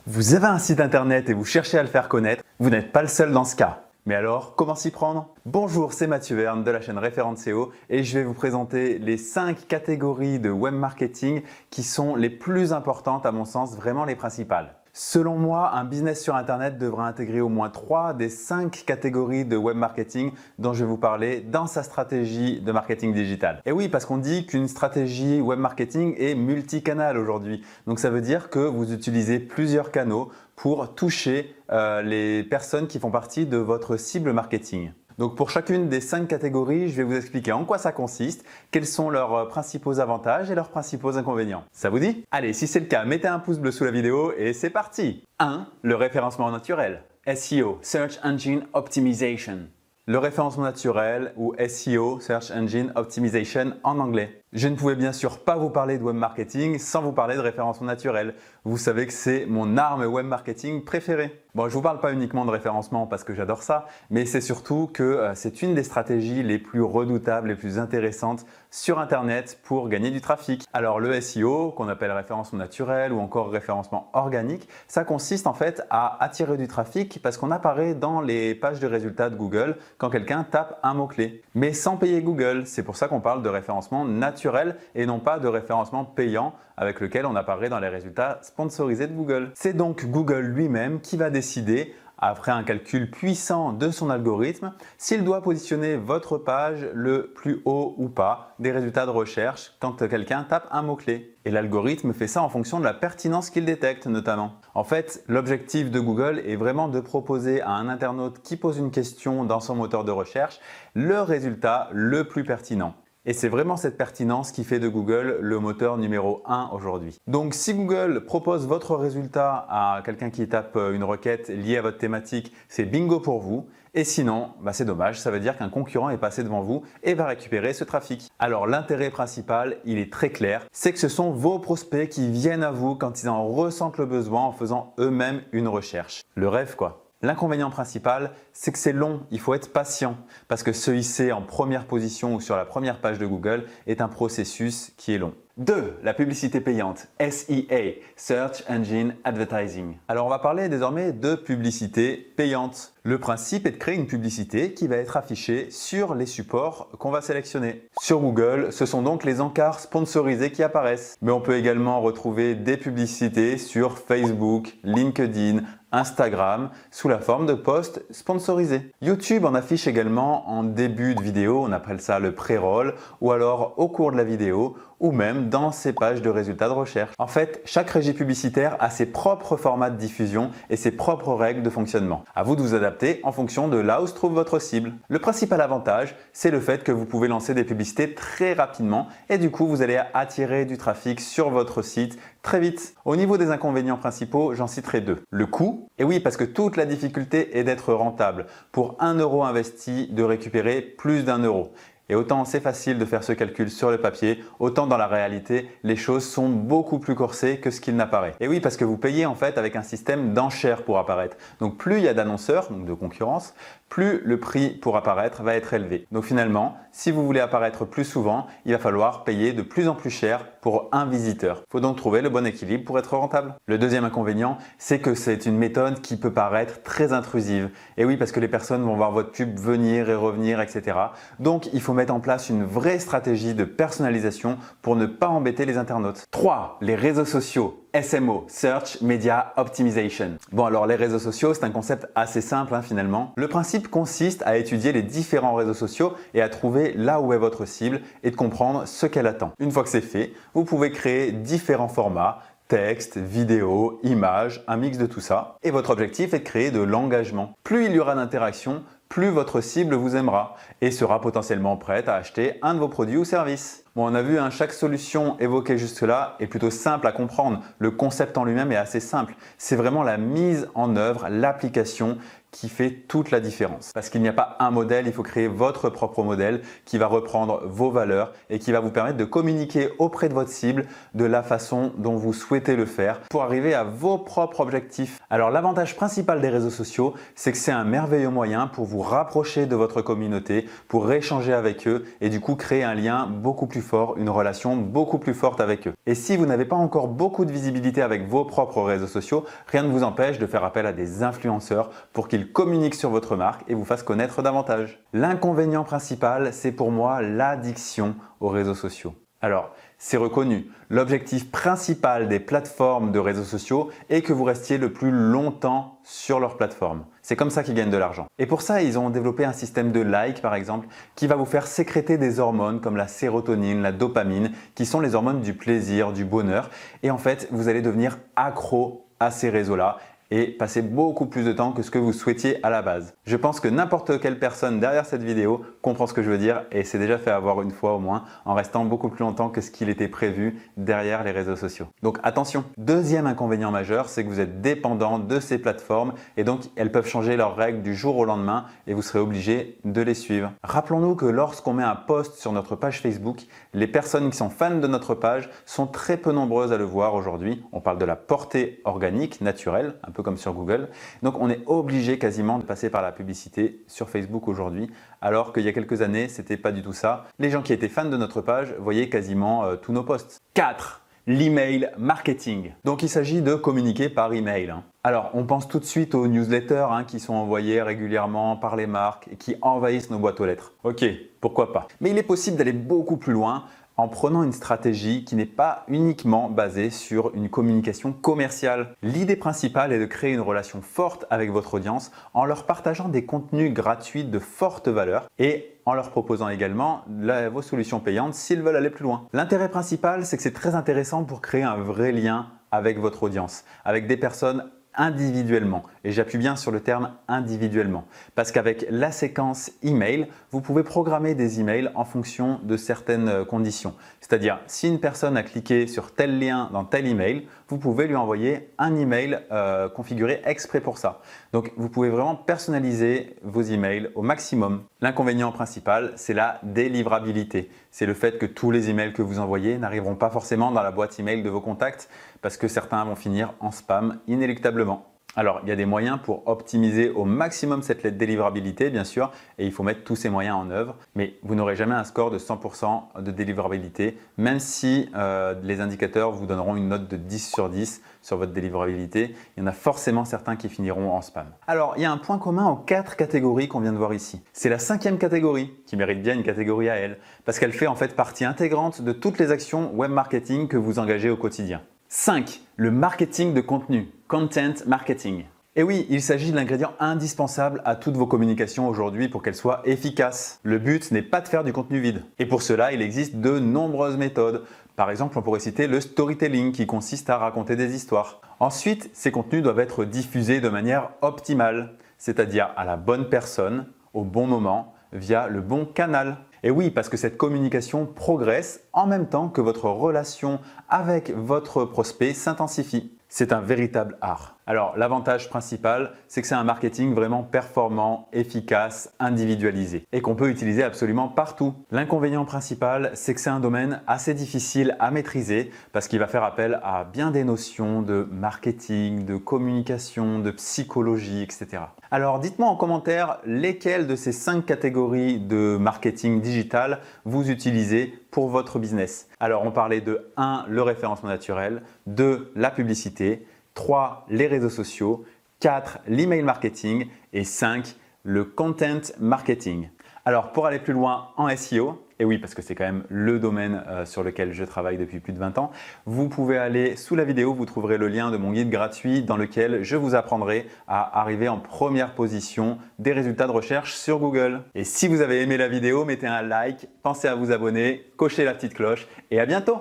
Vous avez un site internet et vous cherchez à le faire connaître, vous n'êtes pas le seul dans ce cas. Mais alors, comment s'y prendre? Bonjour, c'est Mathieu Verne de la chaîne Référence SEO et je vais vous présenter les 5 catégories de web marketing qui sont les plus importantes à mon sens, vraiment les principales. Selon moi, un business sur internet devrait intégrer au moins 3 des 5 catégories de web marketing dont je vais vous parler dans sa stratégie de marketing digital. Et oui, parce qu'on dit qu'une stratégie web marketing est multicanal aujourd'hui. Donc ça veut dire que vous utilisez plusieurs canaux pour toucher les personnes qui font partie de votre cible marketing. Donc pour chacune des 5 catégories, je vais vous expliquer en quoi ça consiste, quels sont leurs principaux avantages et leurs principaux inconvénients. Ça vous dit? Allez, si c'est le cas, mettez un pouce bleu sous la vidéo et c'est parti! 1. Le référencement naturel. SEO, Search Engine Optimization. Le référencement naturel ou SEO, Search Engine Optimization en anglais. Je ne pouvais bien sûr pas vous parler de web marketing sans vous parler de référencement naturel. Vous savez que c'est mon arme web marketing préférée. Bon, je ne vous parle pas uniquement de référencement parce que j'adore ça, mais c'est surtout que c'est une des stratégies les plus redoutables, les plus intéressantes sur Internet pour gagner du trafic. Alors le SEO, qu'on appelle référencement naturel ou encore référencement organique, ça consiste en fait à attirer du trafic parce qu'on apparaît dans les pages de résultats de Google quand quelqu'un tape un mot-clé. Mais sans payer Google, c'est pour ça qu'on parle de référencement naturel et non pas de référencement payant avec lequel on apparaît dans les résultats sponsorisés de Google. C'est donc Google lui-même qui va décider, après un calcul puissant de son algorithme, s'il doit positionner votre page le plus haut ou pas des résultats de recherche quand quelqu'un tape un mot-clé. Et l'algorithme fait ça en fonction de la pertinence qu'il détecte notamment. En fait, l'objectif de Google est vraiment de proposer à un internaute qui pose une question dans son moteur de recherche le résultat le plus pertinent. Et c'est vraiment cette pertinence qui fait de Google le moteur numéro 1 aujourd'hui. Donc si Google propose votre résultat à quelqu'un qui tape une requête liée à votre thématique, c'est bingo pour vous. Et sinon, c'est dommage, ça veut dire qu'un concurrent est passé devant vous et va récupérer ce trafic. Alors l'intérêt principal, il est très clair, c'est que ce sont vos prospects qui viennent à vous quand ils en ressentent le besoin en faisant eux-mêmes une recherche. Le rêve quoi. L'inconvénient principal, c'est que c'est long, il faut être patient parce que se hisser en première position ou sur la première page de Google est un processus qui est long. 2. La publicité payante, SEA, Search Engine Advertising. Alors on va parler désormais de publicité payante. Le principe est de créer une publicité qui va être affichée sur les supports qu'on va sélectionner. Sur Google, ce sont donc les encarts sponsorisés qui apparaissent. Mais on peut également retrouver des publicités sur Facebook, LinkedIn, Instagram sous la forme de posts sponsorisés. YouTube en affiche également en début de vidéo, on appelle ça le pré-roll, ou alors au cours de la vidéo, ou même dans ses pages de résultats de recherche. En fait, chaque régie publicitaire a ses propres formats de diffusion et ses propres règles de fonctionnement. À vous de vous adapter en fonction de là où se trouve votre cible. Le principal avantage, c'est le fait que vous pouvez lancer des publicités très rapidement et du coup, vous allez attirer du trafic sur votre site très vite. Au niveau des inconvénients principaux, j'en citerai 2. Le coût, et oui, parce que toute la difficulté est d'être rentable. Pour 1 euro investi, de récupérer plus d'1 euro. Et autant c'est facile de faire ce calcul sur le papier, autant dans la réalité, les choses sont beaucoup plus corsées que ce qu'il n'apparaît. Et oui, parce que vous payez en fait avec un système d'enchères pour apparaître. Donc plus il y a d'annonceurs, donc de concurrence, plus le prix pour apparaître va être élevé. Donc finalement, si vous voulez apparaître plus souvent, il va falloir payer de plus en plus cher pour un visiteur. Il faut donc trouver le bon équilibre pour être rentable. Le deuxième inconvénient, c'est que c'est une méthode qui peut paraître très intrusive. Et oui, parce que les personnes vont voir votre pub venir et revenir, etc. Donc il faut mettre en place une vraie stratégie de personnalisation pour ne pas embêter les internautes. 3. Les réseaux sociaux. SMO, Search Media Optimization. Bon alors les réseaux sociaux, c'est un concept assez simple finalement. Le principe consiste à étudier les différents réseaux sociaux et à trouver là où est votre cible et de comprendre ce qu'elle attend. Une fois que c'est fait, vous pouvez créer différents formats, texte, vidéo, images, un mix de tout ça. Et votre objectif est de créer de l'engagement. Plus il y aura d'interactions, plus votre cible vous aimera et sera potentiellement prête à acheter un de vos produits ou services. Bon, on a vu, chaque solution évoquée jusque-là est plutôt simple à comprendre. Le concept en lui-même est assez simple. C'est vraiment la mise en œuvre, l'application qui fait toute la différence. Parce qu'il n'y a pas un modèle, il faut créer votre propre modèle qui va reprendre vos valeurs et qui va vous permettre de communiquer auprès de votre cible de la façon dont vous souhaitez le faire pour arriver à vos propres objectifs. Alors l'avantage principal des réseaux sociaux, c'est que c'est un merveilleux moyen pour vous rapprocher de votre communauté, pour échanger avec eux et du coup créer un lien beaucoup plus fort, une relation beaucoup plus forte avec eux. Et si vous n'avez pas encore beaucoup de visibilité avec vos propres réseaux sociaux, rien ne vous empêche de faire appel à des influenceurs pour qu'ils communiquent sur votre marque et vous fassent connaître davantage. L'inconvénient principal, c'est pour moi l'addiction aux réseaux sociaux. Alors, c'est reconnu, l'objectif principal des plateformes de réseaux sociaux est que vous restiez le plus longtemps sur leur plateforme. C'est comme ça qu'ils gagnent de l'argent. Et pour ça, ils ont développé un système de like, par exemple, qui va vous faire sécréter des hormones comme la sérotonine, la dopamine, qui sont les hormones du plaisir, du bonheur. Et en fait, vous allez devenir accro à ces réseaux-là et passer beaucoup plus de temps que ce que vous souhaitiez à la base. Je pense que n'importe quelle personne derrière cette vidéo comprend ce que je veux dire et s'est déjà fait avoir une fois au moins en restant beaucoup plus longtemps que ce qu'il était prévu derrière les réseaux sociaux. Donc attention! Deuxième inconvénient majeur, c'est que vous êtes dépendant de ces plateformes et donc elles peuvent changer leurs règles du jour au lendemain et vous serez obligé de les suivre. Rappelons-nous que lorsqu'on met un post sur notre page Facebook, les personnes qui sont fans de notre page sont très peu nombreuses à le voir aujourd'hui. On parle de la portée organique, naturelle, un peu comme sur Google. Donc on est obligé quasiment de passer par la publicité sur Facebook aujourd'hui, alors qu'il y a quelques années, c'était pas du tout ça. Les gens qui étaient fans de notre page voyaient quasiment tous nos posts. 4. L'email marketing. Donc il s'agit de communiquer par email. Alors on pense tout de suite aux newsletters qui sont envoyés régulièrement par les marques et qui envahissent nos boîtes aux lettres. Ok, pourquoi pas. Mais il est possible d'aller beaucoup plus loin en prenant une stratégie qui n'est pas uniquement basée sur une communication commerciale. L'idée principale est de créer une relation forte avec votre audience en leur partageant des contenus gratuits de forte valeur et en leur proposant également vos solutions payantes s'ils veulent aller plus loin. L'intérêt principal, c'est que c'est très intéressant pour créer un vrai lien avec votre audience, avec des personnes individuellement. Et j'appuie bien sur le terme individuellement parce qu'avec la séquence email, vous pouvez programmer des emails en fonction de certaines conditions. C'est-à-dire, si une personne a cliqué sur tel lien dans tel email, vous pouvez lui envoyer un email configuré exprès pour ça. Donc, vous pouvez vraiment personnaliser vos emails au maximum. L'inconvénient principal, c'est la délivrabilité. C'est le fait que tous les emails que vous envoyez n'arriveront pas forcément dans la boîte email de vos contacts parce que certains vont finir en spam inéluctablement. Alors, il y a des moyens pour optimiser au maximum cette délivrabilité, bien sûr, et il faut mettre tous ces moyens en œuvre. Mais vous n'aurez jamais un score de 100% de délivrabilité, même si les indicateurs vous donneront une note de 10 sur 10 sur votre délivrabilité. Il y en a forcément certains qui finiront en spam. Alors, il y a un point commun aux 4 catégories qu'on vient de voir ici. C'est la 5e catégorie, qui mérite bien une catégorie à elle, parce qu'elle fait en fait partie intégrante de toutes les actions web marketing que vous engagez au quotidien. 5. Le marketing de contenu, content marketing. Et oui, il s'agit de l'ingrédient indispensable à toutes vos communications aujourd'hui pour qu'elles soient efficaces. Le but n'est pas de faire du contenu vide. Et pour cela, il existe de nombreuses méthodes. Par exemple, on pourrait citer le storytelling qui consiste à raconter des histoires. Ensuite, ces contenus doivent être diffusés de manière optimale, c'est-à-dire à la bonne personne, au bon moment, via le bon canal. Et oui, parce que cette communication progresse en même temps que votre relation avec votre prospect s'intensifie. C'est un véritable art. Alors, l'avantage principal, c'est que c'est un marketing vraiment performant, efficace, individualisé et qu'on peut utiliser absolument partout. L'inconvénient principal, c'est que c'est un domaine assez difficile à maîtriser parce qu'il va faire appel à bien des notions de marketing, de communication, de psychologie, etc. Alors, dites-moi en commentaire lesquelles de ces 5 catégories de marketing digital vous utilisez pour votre business. Alors, on parlait de 1. Le référencement naturel, 2. La publicité, 3. Les réseaux sociaux, 4. L'email marketing et 5. Le content marketing. Alors pour aller plus loin en SEO, et oui parce que c'est quand même le domaine sur lequel je travaille depuis plus de 20 ans, vous pouvez aller sous la vidéo, vous trouverez le lien de mon guide gratuit dans lequel je vous apprendrai à arriver en première position des résultats de recherche sur Google. Et si vous avez aimé la vidéo, mettez un like, pensez à vous abonner, cochez la petite cloche et à bientôt!